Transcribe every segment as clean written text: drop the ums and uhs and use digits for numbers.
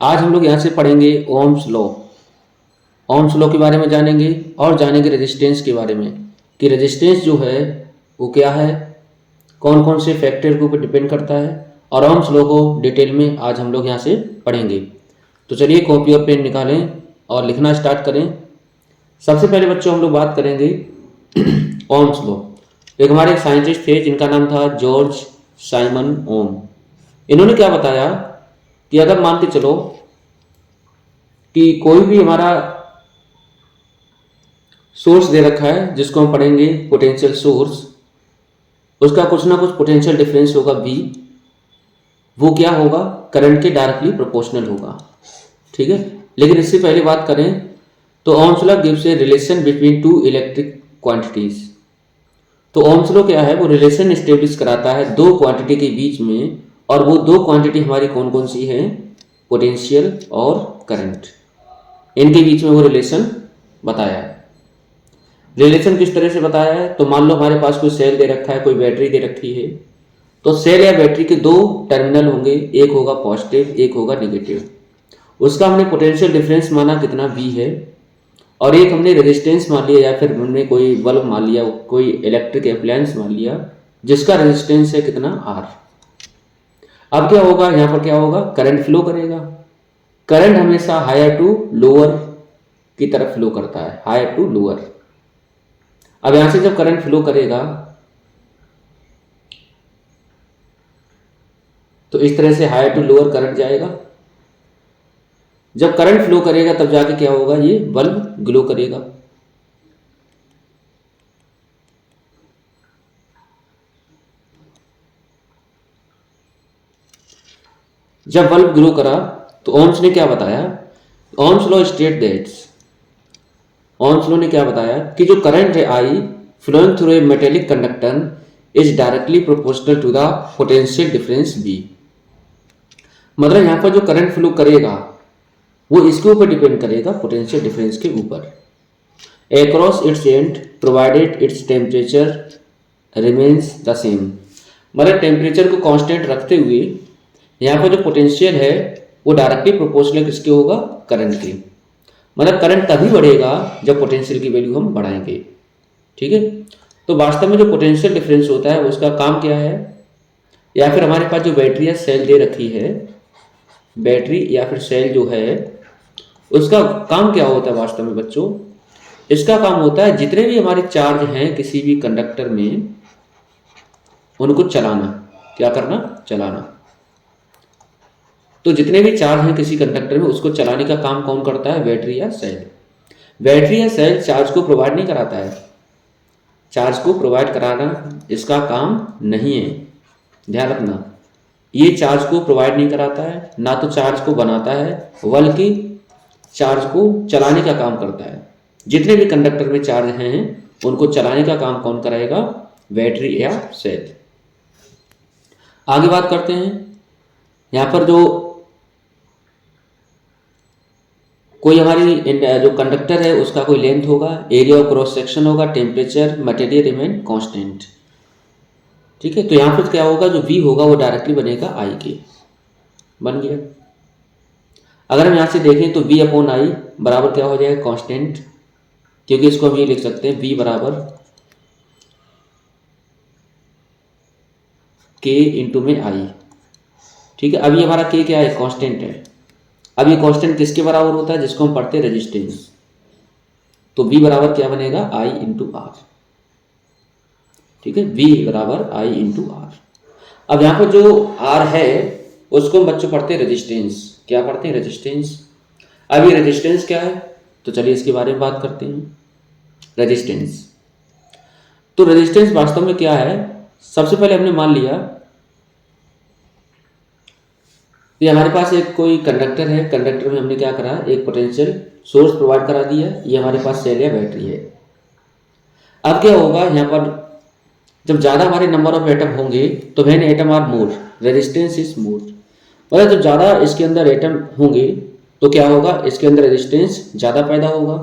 आज हम लोग यहाँ से पढ़ेंगे ओम्स लॉ। ओम्स लॉ के बारे में जानेंगे और जानेंगे रेजिस्टेंस के बारे में कि रेजिस्टेंस जो है वो क्या है, कौन कौन से फैक्टर के ऊपर डिपेंड करता है, और ओम्स लॉ को डिटेल में आज हम लोग यहाँ से पढ़ेंगे। तो चलिए कॉपी और पेन निकालें और लिखना स्टार्ट करें। सबसे पहले बच्चों हम लोग बात करेंगे ओम्स लॉ। एक हमारे साइंटिस्ट थे जिनका नाम था जॉर्ज साइमन ओम। इन्होंने क्या बताया कि अगर मान के चलो कि कोई भी हमारा सोर्स दे रखा है जिसको हम पढ़ेंगे पोटेंशियल सोर्स, उसका कुछ ना कुछ पोटेंशियल डिफरेंस होगा V, वो क्या होगा, करंट के डायरेक्टली प्रोपोर्शनल होगा। ठीक है, लेकिन इससे पहले बात करें तो Ohm's law gives a relation between two electric quantities. तो ओम्स लॉ क्या है, वो रिलेशन स्टेब्लिश कराता है दो क्वांटिटी के बीच में, और वो दो क्वांटिटी हमारी कौन कौन सी है, पोटेंशियल और करंट, इनके बीच में वो रिलेशन बताया है। रिलेशन किस तरह से बताया है, तो मान लो हमारे पास कोई सेल दे रखा है, कोई बैटरी दे रखी है, तो सेल या बैटरी के दो टर्मिनल होंगे, एक होगा पॉजिटिव एक होगा निगेटिव। उसका हमने पोटेंशियल डिफरेंस माना कितना V है, और एक हमने रेजिस्टेंस मान लिया या फिर हमने कोई बल्ब मान लिया, कोई इलेक्ट्रिक अप्लायंस मान लिया जिसका रेजिस्टेंस है कितना R। अब क्या होगा, यहाँ पर क्या होगा, करंट फ्लो करेगा। करंट हमेशा हायर टू लोअर की तरफ फ्लो करता है, हायर टू लोअर। अब यहां से जब करंट फ्लो करेगा तो इस तरह से हायर टू लोअर करंट जाएगा। जब करंट फ्लो करेगा तब जाके क्या होगा, ये बल्ब ग्लो करेगा। जब बल्ब ग्लो करा तो ओम्स ने क्या बताया, Ohm's law state that's, Ohm's law ने क्या बताया कि जो करंट है I flowing through a metallic conductor is directly proportional to the potential difference V। मतलब यहां पर जो करंट फ्लो करेगा वो इसके ऊपर डिपेंड करेगा, पोटेंशियल डिफरेंस के ऊपर। Across its and provided its temperature remains the same. मतलब टेम्परेचर को कांस्टेंट रखते हुए यहाँ पर जो पोटेंशियल है वो डायरेक्टली प्रोपोर्शनल किसके होगा, करंट के। मतलब करंट तभी बढ़ेगा जब पोटेंशियल की वैल्यू हम बढ़ाएंगे। ठीक है, तो वास्तव में जो पोटेंशियल डिफरेंस होता है उसका काम क्या है, या फिर हमारे पास जो बैटरी या सेल दे रखी है, बैटरी या फिर सेल जो है उसका काम क्या होता है वास्तव में बच्चों, इसका काम होता है जितने भी हमारे चार्ज हैं किसी भी कंडक्टर में उनको चलाना। क्या करना, चलाना। तो जितने भी चार्ज हैं किसी कंडक्टर में उसको चलाने का काम कौन करता है, बैटरी या सेल। बैटरी या सेल चार्ज को प्रोवाइड नहीं कराता है, चार्ज को प्रोवाइड कराना इसका काम नहीं है, ध्यान रखना। ये चार्ज को प्रोवाइड नहीं कराता है, ना तो चार्ज को बनाता है, बल्कि चार्ज को चलाने का काम करता है। जितने भी कंडक्टर में चार्ज हैं उनको चलाने का काम कौन कराएगा, बैटरी या सेल। आगे बात करते हैं, यहां पर जो कोई हमारी जो कंडक्टर है उसका कोई लेंथ होगा, एरिया और क्रॉस सेक्शन होगा, टेम्परेचर, मटेरियल रिमेन कांस्टेंट। ठीक है, तो यहां पर क्या होगा, जो V होगा वो डायरेक्टली बनेगा I के, बन गया। अगर हम यहां से देखें तो V अपॉन I बराबर क्या हो जाएगा, कांस्टेंट, क्योंकि इसको हम ये लिख सकते हैं V बराबर K इंटू में I। ठीक है, अब ये हमारा K क्या है, कांस्टेंट है। अब ये कांस्टेंट किसके बराबर होता है, जिसको हम पढ़ते हैं रेजिस्टेंस। तो V बराबर क्या बनेगा, I इंटू R। ठीक है, V बराबर I इंटू R। अब यहाँ पर जो R है उसको हम बच्चों पढ़ते हैं रेजिस्टेंस। क्या पढ़ते हैं, रेजिस्टेंस। अब ये रेजिस्टेंस क्या है, तो चलिए इसके बारे में बात करते हैं। रेजिस्टेंस, तो रेजिस्टेंस वास्तव में क्या है, सबसे पहले हमने मान लिया कि हमारे पास एक कोई कंडक्टर है, कंडक्टर में हमने क्या करा, एक पोटेंशियल सोर्स प्रोवाइड करा दिया, ये हमारे पास सेल या बैटरी है। अब क्या होगा, यहाँ पर जब ज़्यादा हमारे नंबर ऑफ एटम होंगे तो when atom are more resistance is more. मतलब जब ज़्यादा इसके अंदर एटम होंगे तो क्या होगा, इसके अंदर रेजिस्टेंस ज़्यादा पैदा होगा,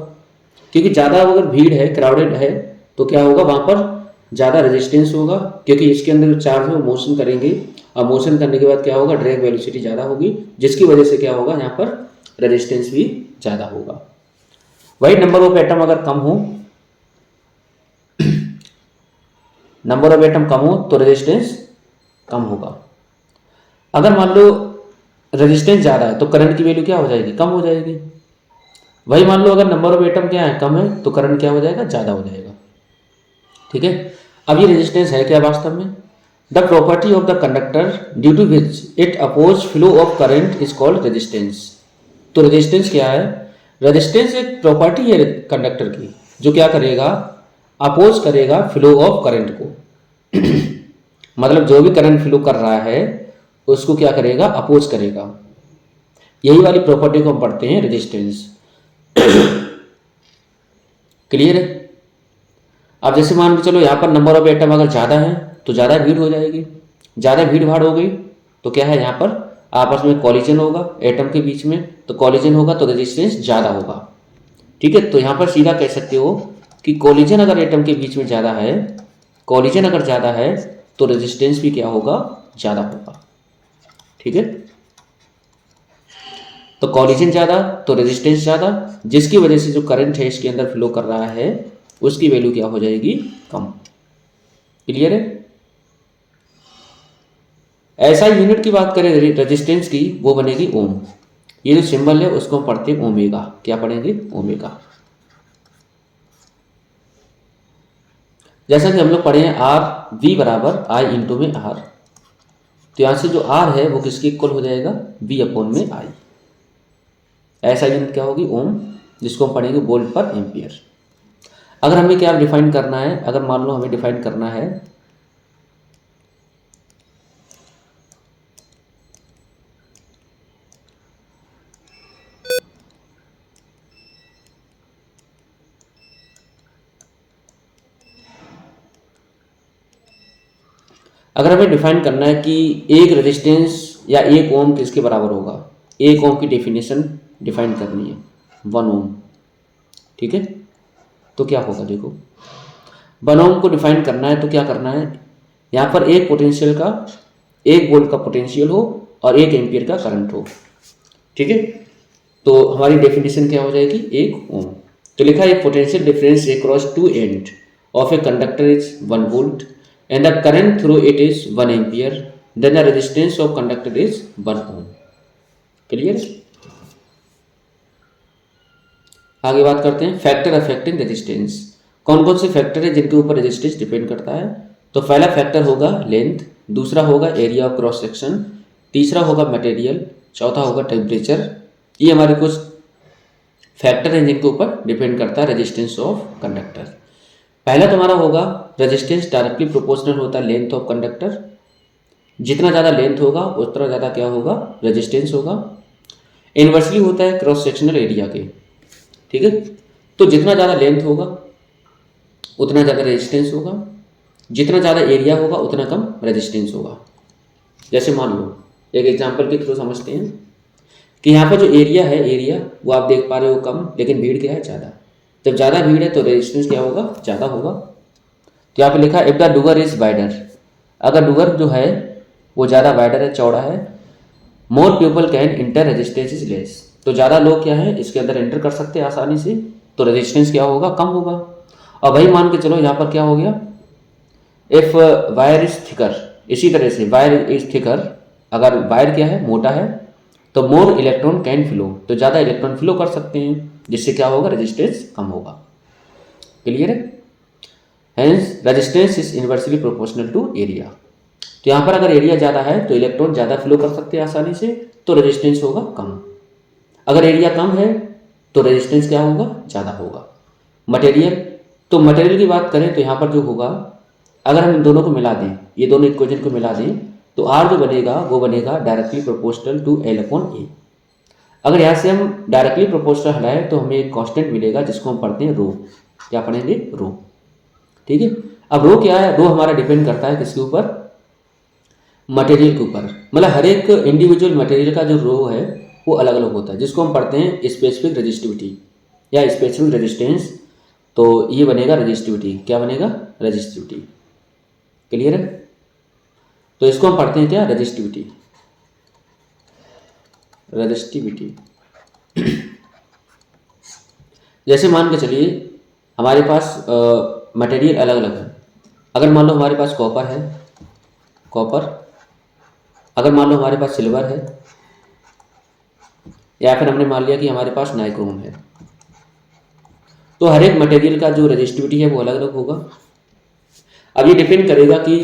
क्योंकि ज़्यादा अगर भीड़ है, क्राउडेड है, तो क्या होगा, वहाँ पर ज़्यादा रेजिस्टेंस होगा, क्योंकि इसके अंदर जो चार्ज है वो मोशन करेंगे अब मोशन करने के बाद क्या होगा, ड्रैग वेलोसिटी ज़्यादा होगी, जिसकी वजह से क्या होगा, यहाँ पर रेजिस्टेंस भी ज़्यादा होगा। वही नंबर ऑफ एटम अगर कम हो, नंबर ऑफ एटम कम हो तो रेजिस्टेंस कम होगा। अगर मान लो रेजिस्टेंस ज़्यादा है तो करंट की वैल्यू क्या हो जाएगी, कम हो जाएगी। वही मान लो अगर नंबर ऑफ एटम क्या है, कम है, तो करंट क्या हो जाएगा, ज़्यादा हो जाएगा। ठीक है। अब ये रेजिस्टेंस है क्या वास्तव में, the property of the conductor due to which it oppose flow of current is called resistance. तो रेजिस्टेंस क्या है, रेजिस्टेंस एक प्रॉपर्टी है कंडक्टर की जो क्या करेगा, अपोज करेगा फ्लो ऑफ करंट को मतलब जो भी करंट फ्लो कर रहा है उसको क्या करेगा, अपोज करेगा। यही वाली प्रॉपर्टी को हम पढ़ते हैं रेजिस्टेंस। क्लियर है। अब जैसे मान के चलो यहाँ पर नंबर ऑफ एटम अगर ज़्यादा है तो ज़्यादा भीड़ हो जाएगी, ज़्यादा भीड़ भाड़ हो गई तो क्या है, यहाँ पर आपस में कॉलिजन होगा एटम के बीच में, तो कॉलिजन होगा तो रेजिस्टेंस ज़्यादा होगा। ठीक है। तो यहाँ पर सीधा कह सकते हो कि कॉलिजन अगर एटम के बीच में ज़्यादा है, कॉलिजन अगर ज़्यादा है तो रेजिस्टेंस भी क्या होगा, ज़्यादा होगा। ठीक है। तो कॉलिजन ज़्यादा तो रेजिस्टेंस ज़्यादा, जिसकी वजह से जो करंट है इसके अंदर फ्लो कर रहा है उसकी वैल्यू क्या हो जाएगी, कम। क्लियर है। ऐसा यूनिट की बात करें रेजिस्टेंस की, वो बनेगी ओम। ये जो सिंबल है उसको हम पढ़ते हैं ओमेगा। क्या पढ़ेंगे, ओमेगा। जैसा कि हम लोग पढ़े हैं आर वी बराबर आई इंटू में आर, तो यहां से जो आर है वो किसके इक्वल हो जाएगा, वी अपॉन में आई। ऐसा यूनिट क्या होगी, ओम, जिसको हम पढ़ेंगे वोल्ट पर एम्पियर। अगर हमें क्या डिफाइन करना है, अगर मान लो हमें डिफाइन करना है कि एक रेजिस्टेंस या एक ओम किसके बराबर होगा, एक ओम की डेफिनेशन डिफाइन करनी है, 1 ओम। ठीक है। तो क्या होगा, देखो 1 ओम को डिफाइन करना है तो क्या करना है, यहाँ पर एक पोटेंशियल का, 1 वोल्ट का पोटेंशियल हो और 1 एम्पियर का करंट हो। ठीक है। तो हमारी डेफिनेशन क्या हो जाएगी, 1 ओम। तो लिखा है potential difference across 2 end of a conductor is 1 volt and the current through it is 1 ampere, then the resistance of conductor is 1 ohm. Clear. आगे बात करते हैं फैक्टर अफेक्टिंग रेजिस्टेंस। कौन कौन से फैक्टर है जिनके ऊपर रेजिस्टेंस डिपेंड करता है। तो पहला फैक्टर होगा लेंथ, दूसरा होगा एरिया ऑफ क्रॉस सेक्शन, तीसरा होगा मटेरियल, चौथा होगा टेम्परेचर। ये हमारे कुछ फैक्टर हैं जिनके ऊपर डिपेंड करता है रेजिस्टेंस ऑफ कंडक्टर। पहला तुम्हारा होगा रेजिस्टेंस डायरेक्टली प्रोपोर्शनल होता है लेंथ ऑफ कंडक्टर। जितना ज़्यादा लेंथ होगा उतना ज़्यादा क्या होगा, रेजिस्टेंस होगा। इन्वर्सली होता है क्रॉस सेक्शनल एरिया के। ठीक है। तो जितना ज़्यादा लेंथ होगा उतना ज़्यादा रेजिस्टेंस होगा, जितना ज़्यादा एरिया होगा उतना कम रेजिस्टेंस होगा। जैसे मान लो एक एग्जांपल के थ्रू समझते हैं कि यहाँ पर जो एरिया है, एरिया वो आप देख पा रहे हो कम, लेकिन भीड़ क्या है, ज़्यादा। जब ज़्यादा भीड़ है तो रेजिस्टेंस क्या होगा, ज़्यादा होगा। तो यहाँ पे लिखा if the doer is wider, अगर डुअर जो है वो ज़्यादा वाइडर है, चौड़ा है, more people can inter, resistance is less, तो ज़्यादा लोग क्या है इसके अंदर एंटर कर सकते हैं आसानी से, तो रेजिस्टेंस क्या होगा, कम होगा। और वही मान के चलो यहाँ पर क्या हो गया, इफ वायर इज थिकर, इसी तरह से वायर इज थिकर, अगर वायर क्या है, मोटा है, तो मोर इलेक्ट्रॉन कैन फ्लो, तो ज़्यादा इलेक्ट्रॉन फ्लो कर सकते हैं, जिससे क्या होगा, रेजिस्टेंस कम होगा। क्लियर है। Hence resistance is inversely proportional to area. तो यहाँ पर अगर एरिया ज़्यादा है तो इलेक्ट्रॉन ज़्यादा फ्लो कर सकते हैं आसानी से, तो रेजिस्टेंस होगा कम। अगर एरिया कम है तो रेजिस्टेंस क्या होगा, ज़्यादा होगा। मटेरियल, तो मटेरियल की बात करें तो यहाँ पर जो होगा, अगर हम इन दोनों को मिला दें, ये दोनों इक्वेशन को मिला दें, तो आर जो बनेगा वो बनेगा directly proportional to L upon A. अगर यहाँ से हम डायरेक्टली प्रोपोर्शनल हटाएं तो हमें एक कांस्टेंट मिलेगा जिसको हम पढ़ते हैं रो। क्या पढ़ेंगे, रो। ठीक है। अब रो क्या है, रो हमारा डिपेंड करता है किसके ऊपर, मटेरियल के ऊपर। मतलब हर एक इंडिविजुअल मटेरियल का जो रो है वो अलग अलग होता है, जिसको हम पढ़ते हैं स्पेसिफिक रेजिस्टिविटी या स्पेसिफिक रेजिस्टेंस। तो ये बनेगा रेजिस्टिविटी। क्या बनेगा, रेजिस्टिविटी। क्लियर है। तो इसको हम पढ़ते हैं क्या, रेजिस्टिविटी। रेजिस्टिविटी जैसे मान के चलिए हमारे पास मटेरियल अलग अलग है। अगर मान लो हमारे पास कॉपर है, कॉपर, अगर मान लो हमारे पास सिल्वर है, या फिर हमने मान लिया कि हमारे पास नाइक्रोम है, तो हर एक मटेरियल का जो रेजिस्टिविटी है वो अलग अलग होगा। अब ये डिपेंड करेगा कि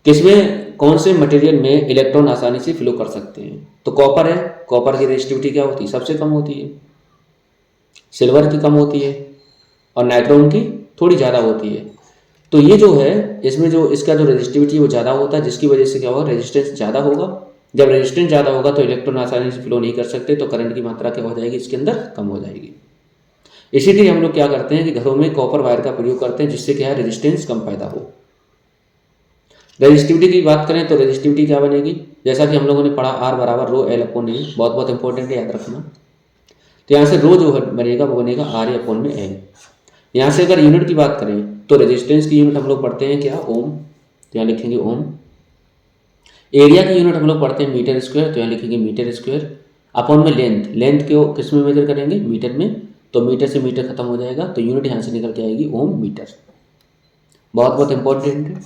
किसमें, कौन से मटेरियल में इलेक्ट्रॉन आसानी से फ्लो कर सकते हैं। तो कॉपर है, कॉपर की रेजिस्टिविटी क्या होती है, सबसे कम होती है, सिल्वर की कम होती है, और नाइक्रोम की थोड़ी ज़्यादा होती है। तो ये जो है इसमें जो इसका जो रेजिस्टिविटी वो ज़्यादा होता है, जिसकी वजह से क्या होगा, रेजिस्टेंस ज़्यादा होगा। जब रेजिस्टेंस ज़्यादा होगा तो इलेक्ट्रॉन आसानी से फ्लो नहीं कर सकते, तो करंट की मात्रा क्या हो जाएगी, इसके अंदर कम हो जाएगी। इसीलिए हम लोग क्या करते हैं कि घरों में कॉपर वायर का प्रयोग करते हैं, जिससे क्या है, रेजिस्टेंस कम पैदा हो। रेजिस्टिविटी की बात करें तो रेजिस्टिविटी क्या बनेगी, जैसा कि हम लोगों ने पढ़ा, आर बराबर रो एल अपॉन ए, बहुत बहुत इंपॉर्टेंट है, याद रखना। तो यहाँ से रो जो बनेगा वो बनेगा आर ए अपॉन में एल। यहाँ से अगर यूनिट की बात करें तो रेजिस्टेंस की यूनिट हम लोग पढ़ते हैं क्या, ओम, तो यहाँ लिखेंगे ओम। एरिया की यूनिट हम लोग पढ़ते हैं मीटर स्क्वायर, तो यहाँ लिखेंगे मीटर स्क्वायर। अपॉन में लेंथ, लेंथ को किस में मेजर करेंगे, मीटर में, तो मीटर से मीटर खत्म हो जाएगा, तो यूनिट यहाँ से निकल के आएगी ओम मीटर। बहुत बहुत इंपॉर्टेंट है।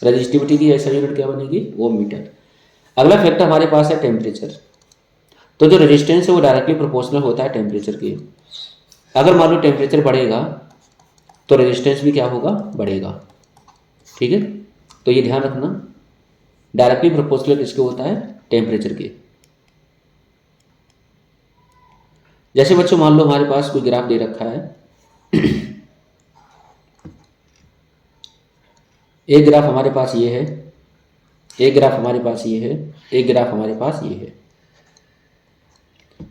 रेजिस्टिविटी की ऐसा यूनिट क्या बनेगी, ओम मीटर। अगला फैक्टर हमारे पास है टेम्परेचर। तो जो रेजिस्टेंस है वो डायरेक्टली प्रोपोर्शनल होता है टेम्परेचर के। अगर मान लो टेम्परेचर बढ़ेगा तो रेजिस्टेंस भी क्या होगा, बढ़ेगा। ठीक है, तो ये ध्यान रखना, डायरेक्टली प्रोपोर्शनल किसके होता है, टेम्परेचर के। जैसे बच्चों मान लो हमारे पास कोई ग्राफ दे रखा है एक ग्राफ हमारे पास ये है, एक ग्राफ हमारे पास ये है, एक ग्राफ हमारे पास ये है,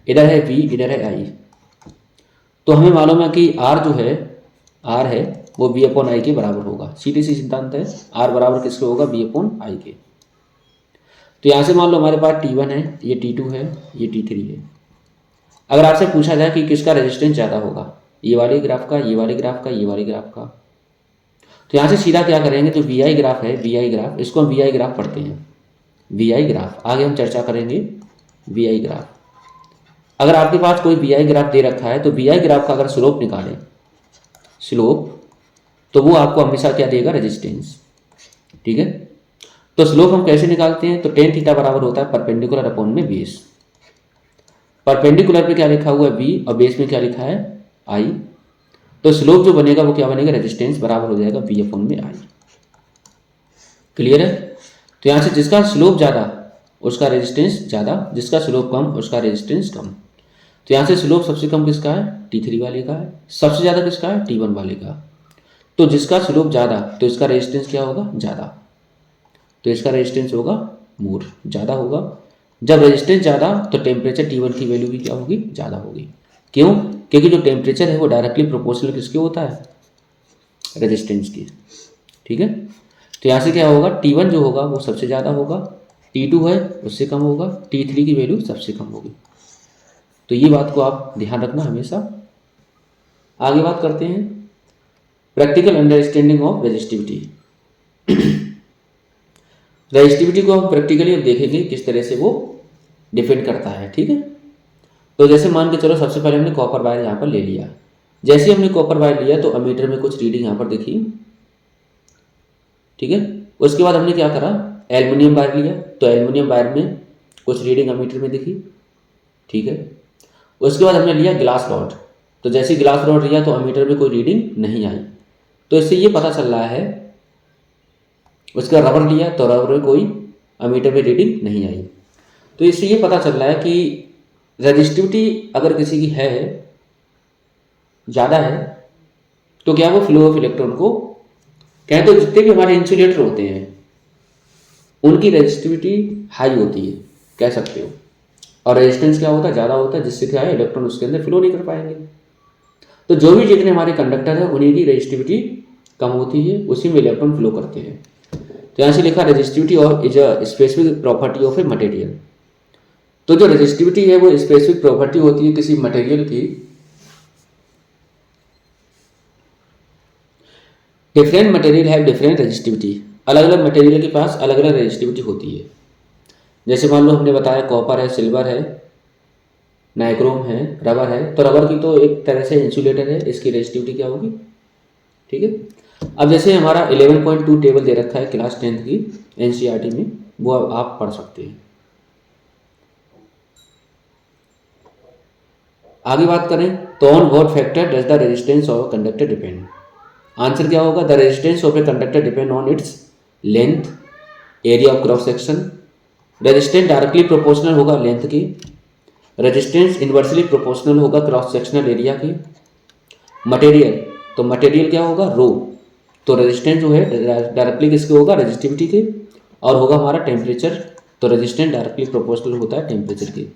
इधर है V, इधर है I। तो हमें मालूम है कि R जो है, R है वो V अपॉन I के बराबर होगा, सीधी सी सिद्धांत है, R बराबर किसके होगा, V अपॉन I के। तो यहाँ से मान लो हमारे पास T1 है, ये T2 है, ये T3 है। अगर आपसे पूछा जाए कि किसका रेजिस्टेंस ज़्यादा होगा, ये वाले ग्राफ का, ये वाले ग्राफ का, ये वाले ग्राफ का, तो यहाँ से सीधा क्या करेंगे, जो VI ग्राफ है, VI ग्राफ, इसको हम VI ग्राफ पढ़ते हैं, VI ग्राफ। आगे हम चर्चा करेंगे VI ग्राफ। अगर आपके पास कोई VI ग्राफ दे रखा है तो VI ग्राफ का अगर स्लोप निकालें, स्लोप, तो वो आपको हमेशा क्या देगा, रेजिस्टेंस। ठीक है, तो स्लोप हम कैसे निकालते हैं, तो टेन थीटा बराबर होता है परपेंडिकुलर अपॉन में बेस। परपेंडिकुलर पे क्या लिखा हुआ है, V, और बेस में क्या लिखा है, I। तो स्लोप जो बनेगा वो क्या बनेगा, रेजिस्टेंस बराबर हो जाएगा V अपॉन में I। क्लियर है। तो यहाँ से जिसका स्लोप ज़्यादा उसका रेजिस्टेंस ज़्यादा, जिसका स्लोप कम उसका रेजिस्टेंस कम। तो यहाँ से स्लोप सबसे कम किसका है, T3 वाले का है, सबसे ज़्यादा किसका है, T1 वाले का। तो जिसका स्लोप ज़्यादा तो इसका रेजिस्टेंस क्या होगा, ज़्यादा, तो इसका रेजिस्टेंस होगा मोर, ज़्यादा होगा। जब रेजिस्टेंस ज़्यादा तो टेम्परेचर T1 की वैल्यू भी क्या होगी, ज़्यादा होगी। क्यों, क्योंकि जो टेम्परेचर है वो डायरेक्टली प्रोपोर्शनल किसके होता है, रेजिस्टेंस की। ठीक है, तो यहाँ से क्या होगा, T1 जो होगा वो सबसे ज़्यादा होगा, T2 है उससे कम होगा, T3 की वैल्यू सबसे कम होगी। तो ये बात को आप ध्यान रखना हमेशा। आगे बात करते हैं practical understanding of resistivity. Resistivity को हम प्रैक्टिकली अब देखेंगे किस तरह से वो डिपेंड करता है। ठीक है, तो जैसे मान के चलो सबसे पहले हमने कॉपर वायर यहाँ पर ले लिया। जैसे ही हमने कॉपर वायर लिया तो अमीटर में कुछ रीडिंग यहाँ पर देखी। ठीक है, उसके बाद हमने क्या करा, एल्युमिनियम वायर लिया, तो एल्युमिनियम वायर में कुछ रीडिंग अमीटर में दिखी। ठीक है, उसके बाद हमने लिया ग्लास रॉड, तो जैसे ही ग्लास रॉड लिया तो अमीटर में कोई रीडिंग नहीं आई। तो इससे ये पता चल रहा है, उसका रबर लिया तो रबर में कोई अमीटर में रीडिंग नहीं आई। तो इससे ये पता चल रहा है कि रेजिस्टिविटी अगर किसी की है, ज़्यादा है, तो क्या वो फ्लो ऑफ इलेक्ट्रॉन को, कहें तो जितने भी हमारे इंसुलेटर होते हैं उनकी रेजिस्टिविटी हाई होती है, कह सकते हो, और रेजिस्टेंस क्या होता है, ज़्यादा होता है, जिससे क्या है, इलेक्ट्रॉन उसके अंदर फ्लो नहीं कर पाएंगे। तो जो भी जितने हमारे कंडक्टर है उन्हीं की रेजिस्टिविटी कम होती है, उसी में इलेक्ट्रॉन फ्लो करते हैं। तो यहाँ से लिखा रेजिस्टिविटी और is a specific property of a material. तो जो रेजिस्टिविटी है वो स्पेसिफिक प्रॉपर्टी होती है किसी मटेरियल की। Different material have different resistivity. अलग अलग मटेरियल के पास अलग अलग रेजिस्टिविटी होती है। जैसे मान लो हमने बताया कॉपर है, सिल्वर है, नाइक्रोम है, रबर है, तो रबर की तो एक तरह से इंसुलेटर है, इसकी रेजिस्टिविटी क्या होगी, ठीक है। अब जैसे हमारा 11.2 टेबल दे रखा है क्लास 10th की एनसीईआरटी में, वो आप पढ़ सकते हैं। आगे बात करें तो on what factor does the resistance of a conductor depend. Answer क्या होगा, the resistance of a conductor depend on its length, area of cross section. Resistance directly proportional होगा लेंथ की, रेजिस्टेंस इन्वर्सली प्रोपोर्शनल होगा cross sectional area की। Material, तो material क्या होगा, रो, तो रेजिस्टेंस जो है डायरेक्टली किसके होगा, रेजिस्टिविटी के, और होगा हमारा टेम्परेचर, तो रेजिस्टेंस डायरेक्टली प्रोपोर्शनल होता है टेम्परेचर के।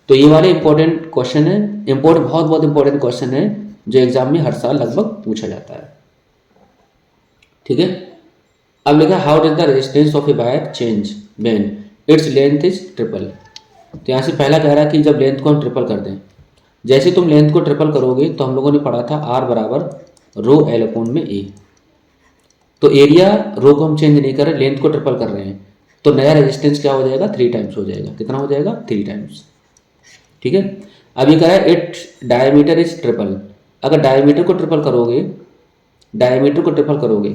तो ये वाले इंपॉर्टेंट क्वेश्चन है, बहुत इंपॉर्टेंट क्वेश्चन है जो एग्जाम में हर साल लगभग पूछा जाता है, ठीक है। अब लिखा how does the resistance of a wire change when its length is triple. तो यहाँ से पहला कह रहा है कि जब लेंथ को हम ट्रिपल कर दें, जैसे तुम लेंथ को ट्रिपल करोगे तो हम लोगों ने पढ़ा था आर बराबर रो एल अपॉन में ए। तो एरिया रो को हम चेंज नहीं कर रहे, लेंथ को ट्रिपल कर रहे हैं, तो नया रेजिस्टेंस क्या हो जाएगा, 3 टाइम्स हो जाएगा। कितना हो जाएगा, 3 टाइम्स, ठीक है। अब ये कह रहा है इट डायमीटर इज ट्रिपल। अगर डायमीटर को ट्रिपल करोगे, डायमीटर को ट्रिपल करोगे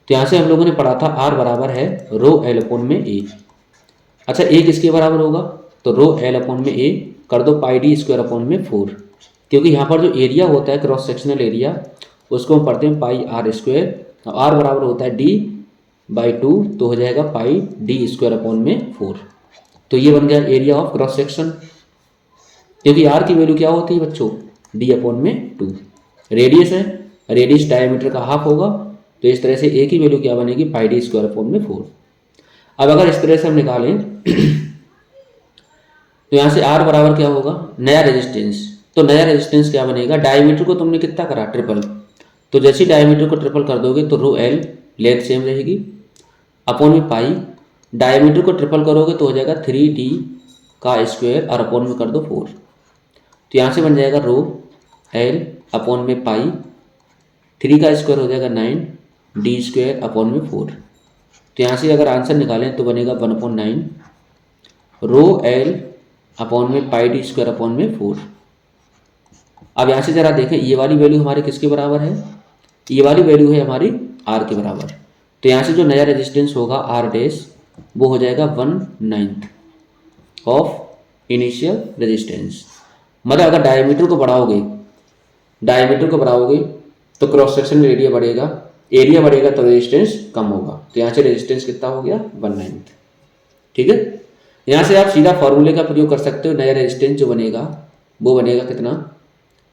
तो यहाँ से हम लोगों ने पढ़ा था आर बराबर है रो एल अपॉन में ए। अच्छा, ए किसके बराबर होगा, तो रो एल अपॉन में ए कर दो पाई डी स्क्वायर अपॉन में 4, क्योंकि यहाँ पर जो एरिया होता है क्रॉस सेक्शनल एरिया उसको हम पढ़ते हैं पाई आर स्क्वायर, तो आर बराबर होता है डी बाई 2, तो हो जाएगा पाई डी स्क्वायर अपॉन में 4। तो ये बन गया एरिया ऑफ क्रॉस सेक्शन, क्योंकि आर की वैल्यू क्या होती है बच्चों, डी अपॉन में 2। रेडियस है, रेडियस डायमीटर का हाफ होगा, तो इस तरह से ए की वैल्यू क्या बनेगी, पाई डी स्क्वायर अपॉन में 4। अब अगर इस तरह से हम निकालें तो यहाँ से आर बराबर क्या होगा, नया रेजिस्टेंस, तो नया रेजिस्टेंस क्या बनेगा, डायमीटर को तुमने कितना करा, ट्रिपल, तो जैसे डायमीटर को ट्रिपल कर दोगे तो रो एल लेंथ सेम रहेगी अपॉन में पाई, डायमीटर को ट्रिपल करोगे तो हो जाएगा 3d का स्क्वायर और अपॉन में कर दो 4, तो यहाँ से बन जाएगा रो एल अपॉन में पाई, 3 का स्क्वायर हो जाएगा 9 डी स्क्वायर अपॉन में 4। तो यहाँ से अगर आंसर निकालें तो बनेगा 1/9 रो एल अपॉन में पाई डी स्क्वायर अपॉन में 4। अब यहाँ से जरा देखें ये वाली वैल्यू हमारे किसके बराबर है, ये वाली वैल्यू है हमारी आर के बराबर, तो यहाँ से जो नया रेजिस्टेंस होगा आर डैश वो हो जाएगा 1/9 ऑफ इनिशियल रेजिस्टेंस। मतलब अगर डायमीटर को बढ़ाओगे तो क्रॉस सेक्शन एरिया बढ़ेगा, एरिया बढ़ेगा तो रेजिस्टेंस कम होगा, तो यहाँ से रेजिस्टेंस कितना हो गया, 1/9, ठीक है। यहाँ से आप सीधा फॉर्मूले का प्रयोग कर सकते हो, नया रेजिस्टेंस जो बनेगा वो बनेगा कितना,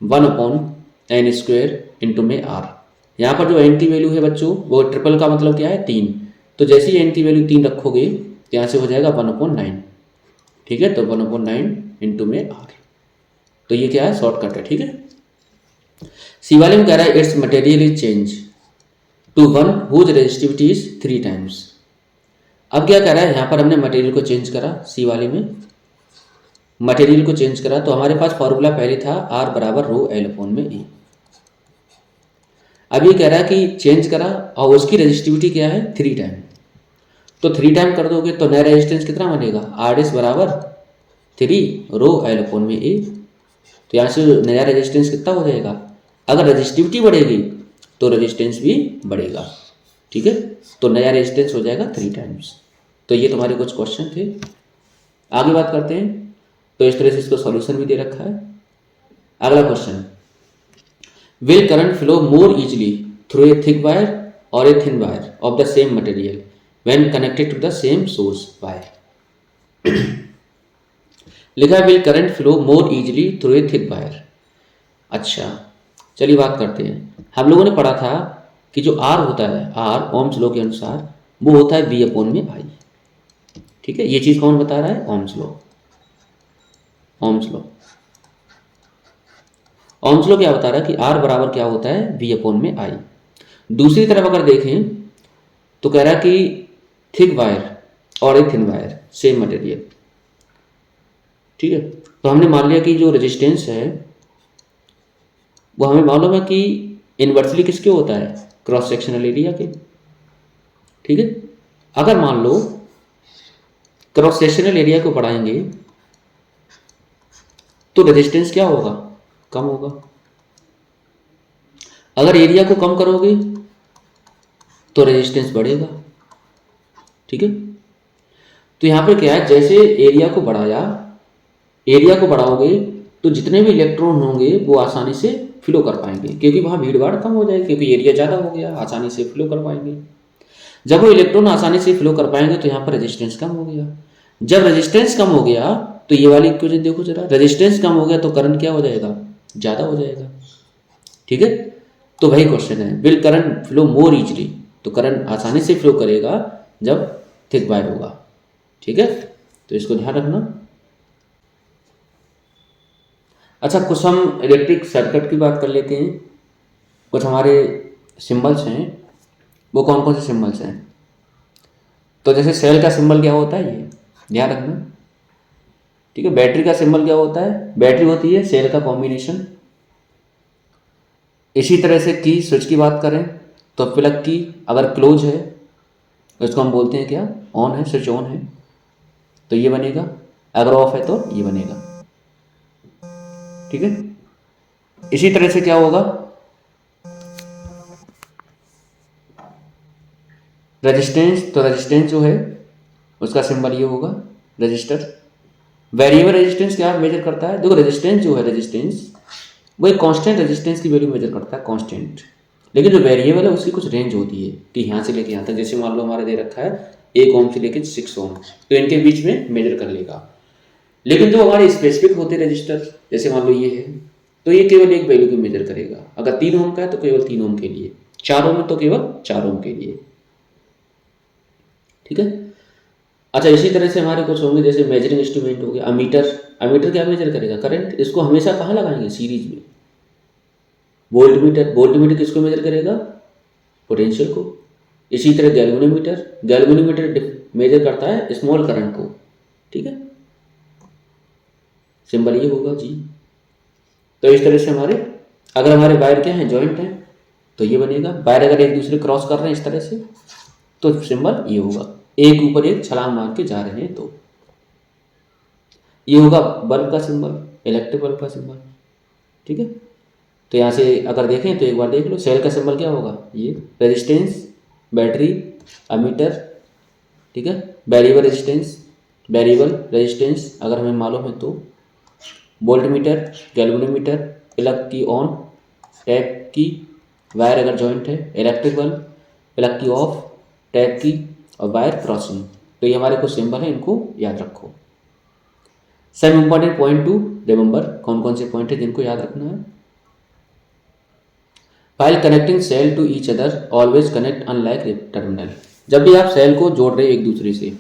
1/n स्क्वायर इंटू में आर। यहाँ पर जो एन की वैल्यू है बच्चों वो ट्रिपल का मतलब क्या है 3, तो जैसे ही एन की वैल्यू 3 रखोगे तो यहाँ से हो जाएगा 1/9, ठीक है, तो 1/9 इंटू में आर, तो ये क्या है, शॉर्टकट है, ठीक है। सी वाले में कह रहा है its material is change to one whose resistivity is 3 times. अब क्या कह रहा है, यहाँ पर हमने मटेरियल को चेंज करा, सी वाले में मटेरियल को चेंज करा, तो हमारे पास फॉर्मूला पहले था आर बराबर रो एल अपॉन में ए। अब ये कह रहा है कि चेंज करा और उसकी रेजिस्टिविटी क्या है 3 टाइम, तो 3 टाइम कर दोगे तो नया रेजिस्टेंस कितना बनेगा, आर एस बराबर 3 रो एल अपॉन में ए। तो यहाँ से नया रेजिस्टेंस कितना हो जाएगा, अगर रेजिस्टिविटी बढ़ेगी तो रेजिस्टेंस भी बढ़ेगा, ठीक है, तो नया रेजिस्टेंस हो जाएगा 3 टाइम्स। तो ये तुम्हारे कुछ क्वेश्चन थे, आगे बात करते हैं। तो इस तरह से इसको सॉल्यूशन भी दे रखा है। अगला question, will current flow more easily through a thick wire और a thin wire of the same material when connected to the same source wire. लिखा will current flow more easily through a thick wire. अच्छा चलिए बात करते हैं। हम लोगों ने पढ़ा था कि जो आर होता है, आर ओम्स लॉ के अनुसार वो होता है वी अपॉन में आई, ठीक है। ये चीज कौन बता रहा है, ओम्स लॉ। ओम्स लॉ क्या बता रहा है कि आर बराबर क्या होता है, वी अपॉन में आई। दूसरी तरफ अगर देखें तो कह रहा है कि थिक वायर और a thin wire same material, ठीक है। तो हमने मान लिया कि जो रेजिस्टेंस है वो हमें मालूम है कि इनवर्सली किसके होता है, क्रॉस सेक्शनल एरिया के, ठीक है। अगर मान लो क्रॉस सेक्शनल एरिया को बढ़ाएंगे तो रेजिस्टेंस क्या होगा, कम होगा। अगर एरिया को कम करोगे तो रेजिस्टेंस बढ़ेगा, ठीक है। तो यहां पे क्या है, जैसे एरिया को बढ़ाया, एरिया को बढ़ाओगे तो जितने भी इलेक्ट्रॉन होंगे वो आसानी से फ्लो कर पाएंगे, क्योंकि वहां भीड़ भाड़ कम हो जाएगी, क्योंकि एरिया ज़्यादा हो गया, आसानी से फ्लो कर पाएंगे। जब वो इलेक्ट्रॉन आसानी से फ्लो कर पाएंगे तो यहाँ पर रेजिस्टेंस कम हो गया। जब रेजिस्टेंस कम हो गया तो ये वाली इक्वेशन देखो जरा, रेजिस्टेंस कम हो गया तो करंट क्या हो जाएगा, ज़्यादा हो जाएगा, ठीक है। तो वही क्वेश्चन है, will current flow more easily, तो करंट आसानी से फ्लो करेगा जब थिक वायर होगा, ठीक है। तो इसको ध्यान रखना। अच्छा, कुछ हम इलेक्ट्रिक सर्किट की बात कर लेते हैं। कुछ हमारे सिंबल्स हैं, वो कौन कौन से सिंबल्स हैं। तो जैसे सेल का सिंबल क्या होता है, ये ध्यान रखना, ठीक है। बैटरी का सिंबल क्या होता है, बैटरी होती है सेल का कॉम्बिनेशन। इसी तरह से की स्विच की बात करें तो प्लग की अगर क्लोज है तो इसको हम बोलते हैं क्या, ऑन है, स्विच ऑन है तो ये बनेगा, अगर ऑफ है तो ये बनेगा, ठीक है। इसी तरह से क्या होगा, रेजिस्टेंस, तो रेजिस्टेंस जो है उसका सिंबल ये होगा, रजिस्टर। वेरिएबल रेजिस्टेंस क्या मेजर करता है, देखो रेजिस्टेंस जो है, रेजिस्टेंस वो एक कांस्टेंट रेजिस्टेंस की वैल्यू मेजर करता है, कांस्टेंट। लेकिन जो वेरिएबल है उसकी कुछ रेंज होती है कि यहाँ से लेके यहाँ तक, जैसे मान लो हमारे दे रखा है 1 ओम से लेके 6 ओम, तो इनके बीच में मेजर कर लेगा। लेकिन जो हमारे स्पेसिफिक होते हैं रजिस्टर, जैसे मान लो ये है, तो ये केवल एक वैल्यू को मेजर करेगा। अगर 3 ओम का है तो केवल 3 ओम के लिए, 4 ओम है तो केवल 4 ओम के लिए, ठीक है। अच्छा, इसी तरह से हमारे कुछ होंगे, जैसे मेजरिंग इंस्ट्रूमेंट हो गया, अमीटर। अमीटर क्या मेजर करेगा, करंट। इसको हमेशा कहाँ लगाएंगे, सीरीज में। वोल्ट मीटर, वोल्ट मीटर किसको मेजर करेगा, पोटेंशियल को। इसी तरह गैल्वेनोमीटर, गैल्वेनोमीटर मेजर करता है स्मॉल करंट को, ठीक है। सिंबल ये होगा जी। तो इस तरह से हमारे, अगर हमारे वायर क्या है, जॉइंट है, तो ये बनेगा। वायर अगर एक दूसरे क्रॉस कर रहे हैं इस तरह से तो सिंबल ये होगा, एक ऊपर एक छलांग मार के जा रहे हैं तो ये होगा बल्ब का सिंबल, इलेक्ट्रिक बल्ब का सिंबल, ठीक है। तो यहाँ से अगर देखें तो एक बार देख लो, सेल का सिंबल क्या होगा, ये रेजिस्टेंस, बैटरी, अमीटर, ठीक है। वेरिएबल रेजिस्टेंस, वेरिएबल रेजिस्टेंस अगर हमें मालूम है तो वोल्ट मीटर, गैल्वेनोमीटर, प्लग की ऑन, टैप की, वायर अगर जॉइंट है, इलेक्ट्रिक बल्ब, प्लग की ऑफ, टैप की और वायर क्रॉसिंग। तो ये हमारे कुछ सिंबल हैं, इनको याद रखो। Some important point to remember, कौन कौन से पॉइंट है जिनको याद रखना है। While connecting cell to each other, always connect unlike terminal। जब भी आप सेल को जोड़ रहे हो एक दूसरे से,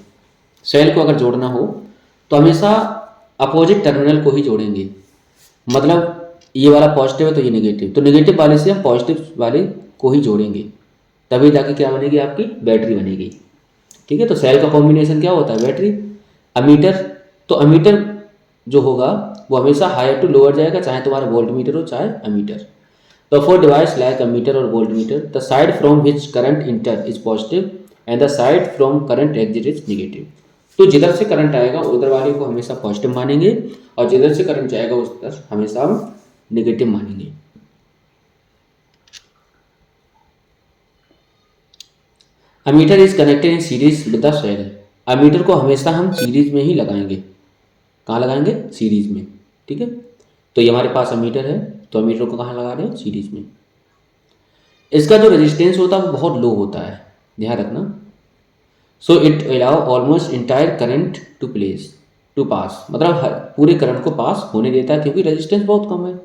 सेल को अगर जोड़ना हो तो हमेशा अपोजिट टर्मिनल को ही जोड़ेंगे। मतलब ये वाला पॉजिटिव है तो ये नेगेटिव, तो नेगेटिव वाले से हम पॉजिटिव वाले को ही जोड़ेंगे, तभी जाके क्या बनेगी, आपकी बैटरी बनेगी, ठीक है। तो सेल का कॉम्बिनेशन क्या होता है, बैटरी, अमीटर। तो अमीटर जो होगा वो हमेशा हायर टू लोअर जाएगा, चाहे तुम्हारा वोल्ट मीटर हो चाहे अमीटर। तो फॉर डिवाइस लाइक अमीटर और volt meter, the side from which current enter is positive and the side from current exit is negative. तो जिधर से करंट आएगा उधर वाले को हमेशा पॉजिटिव मानेंगे और जिधर से करंट जाएगा उधर हमेशा हम नेगेटिव मानेंगे। Ammeter is connected in series with the cell. Ammeter को हमेशा हम सीरीज में ही लगाएंगे, कहाँ लगाएंगे, सीरीज में, ठीक है। तो ये हमारे पास अमीटर है, तो अमीटर को कहाँ लगा रहे हैं, सीरीज में। इसका जो रेजिस्टेंस होता है वो बहुत लो होता है, ध्यान रखना। So it allow almost entire current to pass, मतलब पूरे करंट को पास होने देता है क्योंकि रेजिस्टेंस बहुत कम है।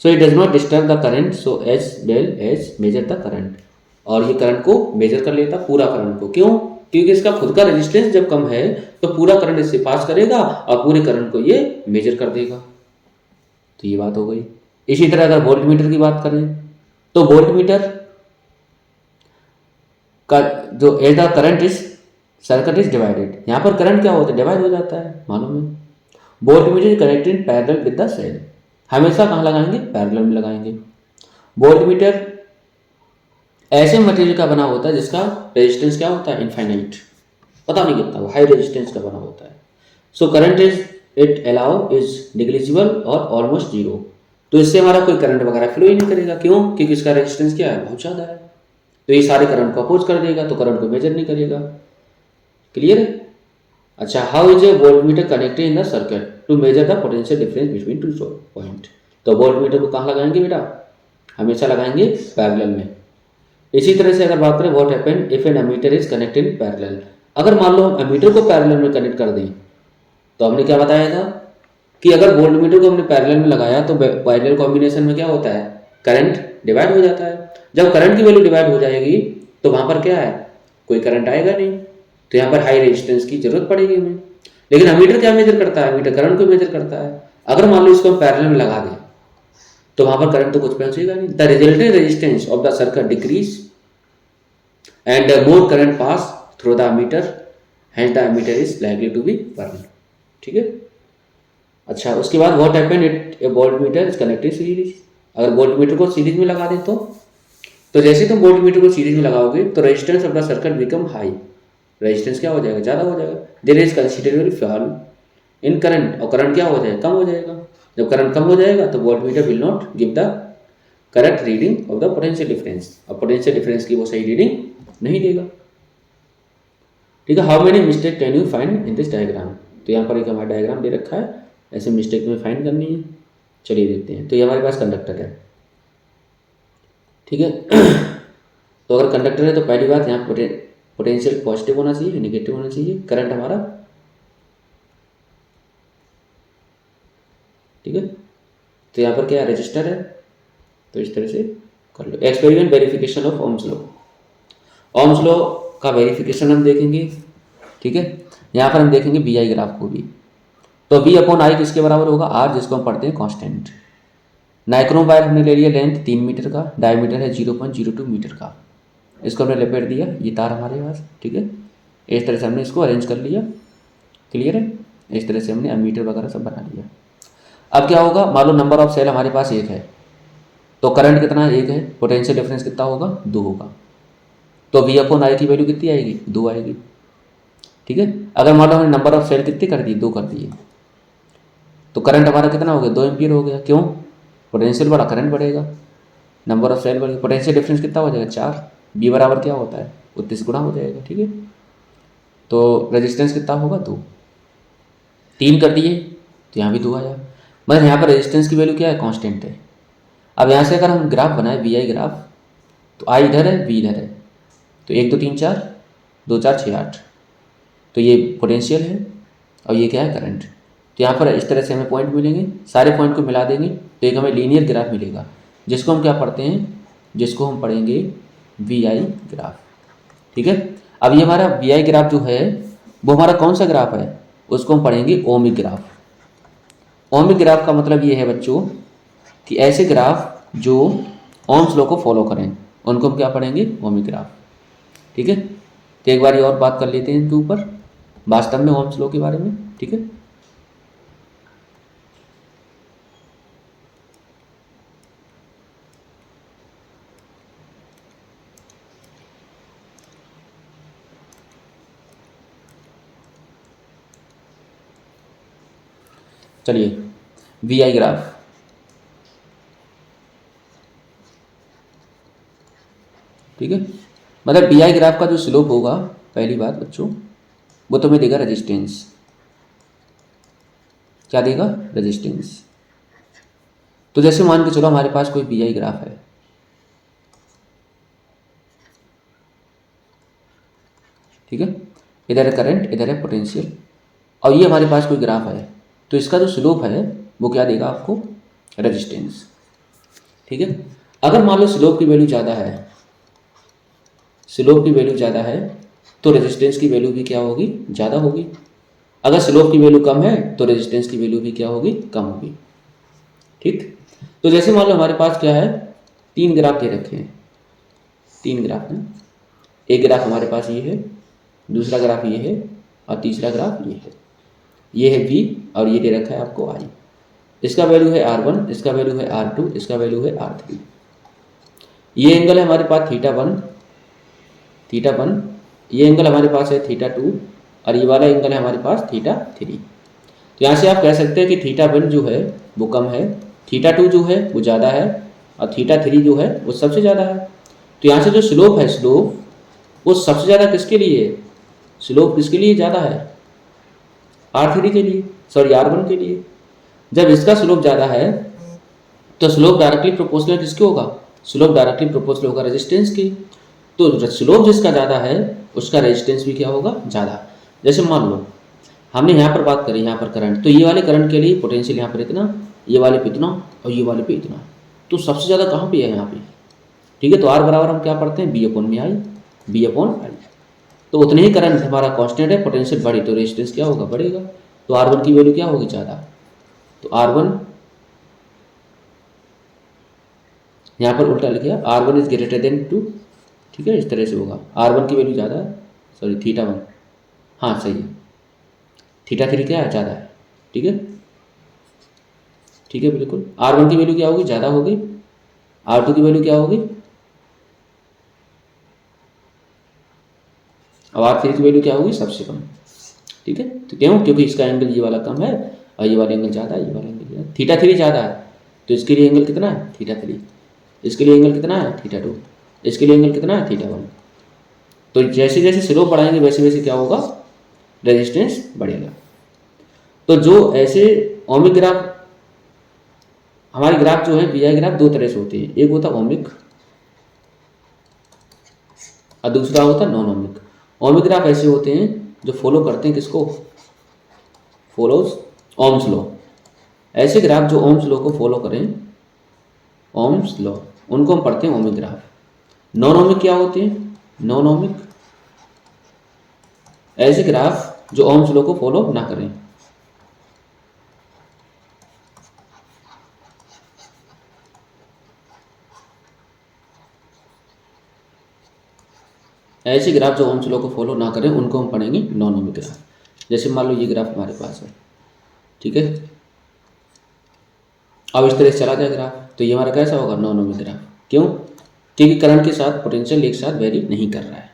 So it does not disturb the current so as well as measure the current. और ये करंट को मेजर कर लेता, पूरा करंट को, क्यों, क्योंकि इसका खुद का रेजिस्टेंस जब कम है तो पूरा करंट इससे पास करेगा और पूरे करंट को ये मेजर कर देगा। तो ये बात हो गई। इसी तरह अगर वोल्ट मीटर की बात करें तो वोल्ट मीटर का जो as the current is circuit is divided, यहाँ पर करंट क्या होता है, डिवाइड हो जाता है, मालूम है। Volt meter is connected parallel with the cell, हमेशा कहाँ लगाएंगे, पैरेलल में लगाएंगे। वोल्ट मीटर ऐसे मटेरियल का बना होता है जिसका रेजिस्टेंस क्या होता है, इनफाइनाइट, पता नहीं कितना, वो हाई रेजिस्टेंस का बना होता है। So current is it allow is negligible और ऑलमोस्ट जीरो। तो इससे हमारा कोई करंट वगैरह फ्लो ही नहीं करेगा, क्यों? क्योंकि इसका रेजिस्टेंस क्या है, बहुत ज़्यादा है। तो ये सारे करंट को अपोज कर देगा, तो करंट को मेजर नहीं करेगा। क्लियर है? अच्छा, how is a voltmeter connected in the circuit to measure the potential difference between two point. तो वोल्टमीटर को कहाँ लगाएंगे बेटा, हमेशा लगाएंगे पैरेलल में। इसी तरह से अगर बात करें what happen if an ammeter is connected in parallel, अगर मान लो हम एमीटर को पैरेलल में कनेक्ट कर दें, तो हमने क्या बताया था कि अगर वोल्टमीटर को हमने पैरेलल में लगाया तो पैरेलल कॉम्बिनेशन में क्या होता है, करंट डिवाइड हो जाता है। जब करंट की वैल्यू डिवाइड हो जाएगी तो वहां पर क्या है, कोई करंट आएगा नहीं, तो यहाँ पर हाई रेजिस्टेंस की जरूरत पड़ेगी हमें। लेकिन अमीटर क्या मेजर करता है, अमीटर करंट को मेजर करता है। अगर मान लो इसको हम पैरेलल में लगा दें तो वहां पर करंट तो कुछ पहुंचेगा नहीं। The resultant resistance of the circuit decrease and more current pass through the ammeter, hence the ammeter is likely to be burn. ठीक है। अच्छा, उसके बाद what happen it a voltmeter is connected series, अगर वोल्टमीटर को series में लगा दें तो जैसे तुम वोल्टमीटर को सीरीज में लगाओगे तो resistance of the circuit become high, resistance क्या हो जाएगा, ज़्यादा हो जाएगा। There is considerable fall in current, और करंट क्या हो जाएगा, कम हो जाएगा। जब करंट कम हो जाएगा तो voltmeter will not give the correct reading of the potential difference, और पोटेंशियल डिफरेंस की वो सही रीडिंग नहीं देगा। ठीक है। How many mistake can you find in this diagram, तो यहाँ पर एक हमारा डायग्राम दे रखा है, ऐसे मिस्टेक में फाइंड करनी है। चलिए देखते हैं। तो ये हमारे पास कंडक्टर है, ठीक है। तो अगर कंडक्टर है तो पहली बात यहाँ पोटेंशियल पॉजिटिव होना चाहिए, नेगेटिव होना चाहिए, करंट हमारा, ठीक है। तो यहाँ पर क्या है, रजिस्टर है, तो इस तरह से कर लो। Experiment verification of Ohm's law, Ohm's law का वेरिफिकेशन हम देखेंगे, ठीक है। यहाँ पर हम देखेंगे बी आई ग्राफ को भी। तो बी अपॉन आई किसके बराबर होगा, आर, जिसको हम पढ़ते हैं कांस्टेंट। नाइक्रोम वायर हमने ले लिया लेंथ 3 मीटर का, डायमीटर है 0.02 मीटर का, इसको हमने लपेट दिया, ये तार हमारे पास, ठीक है। इस तरह से हमने इसको अरेंज कर लिया। क्लियर है? इस तरह से हमने एमीटर वगैरह सब बना लिया। अब क्या होगा, मान लो नंबर ऑफ सेल हमारे पास 1 है, तो करंट कितना है, 1 है, पोटेंशियल डिफरेंस कितना होगा, 2 होगा। तो वी अपॉन आई की वैल्यू कितनी आएगी, 2 आएगी, ठीक है। अगर मान लो हमने नंबर ऑफ सेल कितनी कर दी, 2 कर दिए, तो करंट हमारा कितना हो गया, 2 एम्पियर हो गया। क्यों? पोटेंशियल बढ़ा, करंट बढ़ेगा, नंबर ऑफ सेल बढ़ेगा, पोटेंशियल डिफरेंस कितना हो जाएगा, 4। बी बराबर क्या होता है, 29 गुना हो जाएगा, ठीक है। तो रेजिस्टेंस कितना होगा, 2। 3 कर दिए तो यहाँ भी 2 आया, मतलब यहाँ पर रेजिस्टेंस की वैल्यू क्या है, कांस्टेंट है। अब यहाँ से अगर हम ग्राफ बनाए वी आई ग्राफ, तो आई इधर है, वी इधर है, तो 1 2 3 4, 2 4 6 8, तो ये पोटेंशियल है और ये क्या है, करंट। तो यहाँ पर इस तरह से हमें पॉइंट मिलेंगे, सारे पॉइंट को मिला देंगे तो एक हमें लीनियर ग्राफ मिलेगा, जिसको हम क्या पढ़ते हैं, जिसको हम पढ़ेंगे वी आई ग्राफ, ठीक है। अब ये हमारा वी आई ग्राफ जो है वो हमारा कौन सा ग्राफ है, उसको हम पढ़ेंगे ओमिक ग्राफ। ओमिक ग्राफ का मतलब ये है बच्चों कि ऐसे ग्राफ जो ओम्स लॉ को फॉलो करें, उनको हम क्या पढ़ेंगे, ओमिक ग्राफ, ठीक है। तो एक बार और बात कर लेते हैं इनके ऊपर वास्तव में ओम्स लॉ के बारे में, ठीक है। चलिए, वी आई ग्राफ, ठीक है। मतलब वी आई ग्राफ का जो स्लोप होगा, पहली बात बच्चों, वो तुम्हें देगा रेजिस्टेंस, क्या देगा, रेजिस्टेंस। तो जैसे मान के चलो हमारे पास कोई वी आई ग्राफ है, ठीक है, इधर है करंट, इधर है पोटेंशियल, और ये हमारे पास कोई ग्राफ है, तो इसका जो स्लोप है वो क्या देगा आपको, रेजिस्टेंस, ठीक है। अगर मान लो स्लोप की वैल्यू ज़्यादा है, स्लोप की वैल्यू ज़्यादा है तो रेजिस्टेंस की वैल्यू भी क्या होगी, ज़्यादा होगी। अगर स्लोप की वैल्यू कम है तो रेजिस्टेंस की वैल्यू भी क्या होगी, कम होगी, ठीक। तो जैसे मान लो हमारे पास क्या है, 3 ग्राफ दे रखे हैं, 3 ग्राफ हैं। एक ग्राफ हमारे पास ये है, दूसरा ग्राफ ये है, और तीसरा ग्राफ ये है। ये है V और ये दे रखा है आपको I। इसका वैल्यू है R1, इसका वैल्यू है R2, इसका वैल्यू है R3। ये एंगल है हमारे पास थीटा वन, ये एंगल हमारे पास है थीटा टू, और ये वाला एंगल है हमारे पास थीटा थ्री। तो यहाँ से आप कह सकते हैं कि थीटा वन जो है वो कम है, थीटा टू जो है वो ज़्यादा है, और थीटा थ्री जो है वो सबसे ज़्यादा है। तो यहाँ से जो स्लोप है, स्लोप वो सबसे ज़्यादा किसके लिए है, स्लोप किसके लिए ज़्यादा है, आर थ्री के लिए, सॉरी आर वन के लिए। जब इसका स्लोप ज़्यादा है तो स्लोप डायरेक्टली प्रोपोर्शनल किसके होगा, स्लोप डायरेक्टली प्रोपोर्शनल होगा रेजिस्टेंस की। तो स्लोप जिसका ज़्यादा है उसका रेजिस्टेंस भी क्या होगा, ज़्यादा। जैसे मान लो हमने यहाँ पर बात करी, यहाँ पर करंट, तो ये वाले करंट के लिए पोटेंशियल यहाँ पर इतना, ये वाले पे इतना, और ये वाले पे इतना। तो सबसे ज़्यादा कहाँ पे है, यहाँ पे, ठीक है। तो आर बराबर हम क्या पढ़ते हैं, बी अपॉन में आई, बी अपॉन आई। तो उतने ही करंट हमारा कांस्टेंट है, पोटेंशियल बढ़ी तो रेजिस्टेंस क्या होगा, बढ़ेगा। तो आर वन की वैल्यू क्या होगी, ज़्यादा। तो आर वन यहाँ पर उल्टा लिखा, R one is greater than two, ठीक है, इस तरह से होगा। आर वन की वैल्यू ज़्यादा है, सॉरी थीटा वन, हाँ सही है, थीटा थ्री क्या है, ज़्यादा है, ठीक है, ठीक है बिल्कुल। आर वन की वैल्यू क्या होगी, ज़्यादा होगी, आर टू की वैल्यू क्या होगी, अब आर थ्री की वैल्यू क्या होगी, सबसे कम, ठीक है। तो क्यों, क्योंकि इसका एंगल ये वाला कम है और ये वाला एंगल ज़्यादा है, ये वाला एंगल ज़्यादा, थीटा थ्री ज़्यादा है तो इसके लिए एंगल कितना है, थीटा थ्री, इसके लिए एंगल कितना है, थीटा टू, इसके लिए एंगल कितना है, थीटा वन। तो जैसे जैसे स्लोप बढ़ाएंगे वैसे वैसे क्या होगा, रेजिस्टेंस बढ़ेगा। तो जो ऐसे ओमिक ग्राफ, हमारे ग्राफ जो है वी आई ग्राफ दो तरह से होते हैं, एक होता है ओमिक और दूसरा होता है नॉन ओमिक। ओमिक ग्राफ ऐसे होते हैं जो फॉलो करते हैं किसको, फॉलोज ओम्स लॉ। ऐसे ग्राफ जो ओम्स लॉ को फॉलो करें, ओम्स लॉ, उनको हम पढ़ते हैं ओमिक ग्राफ। नॉन ओमिक क्या होते हैं, नॉन ओमिक ऐसे ग्राफ जो ओम्स लॉ को फॉलो ना करें। ऐसे ग्राफ जो ओम्स लॉ को फॉलो ना करें उनको हम पढ़ेंगे नॉन ओमिक ग्राफ। जैसे मान लो ये ग्राफ हमारे पास है, ठीक है, अब इस तरह से चला जाए ग्राफ, तो ये हमारा कैसा होगा, नॉन ओमिक ग्राफ। क्यों, क्योंकि करंट के साथ पोटेंशियल एक साथ वेरी नहीं कर रहा है,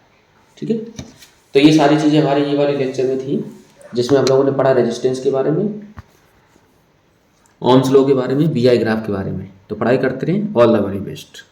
ठीक है। तो ये सारी चीज़ें हमारे ये वाले लेक्चर में थी, जिसमें हम लोगों ने पढ़ा रेजिस्टेंस के बारे में, ओम्स लॉ के बारे में, वी आई ग्राफ के बारे में। तो पढ़ाई करते रहें, ऑल द वेरी बेस्ट।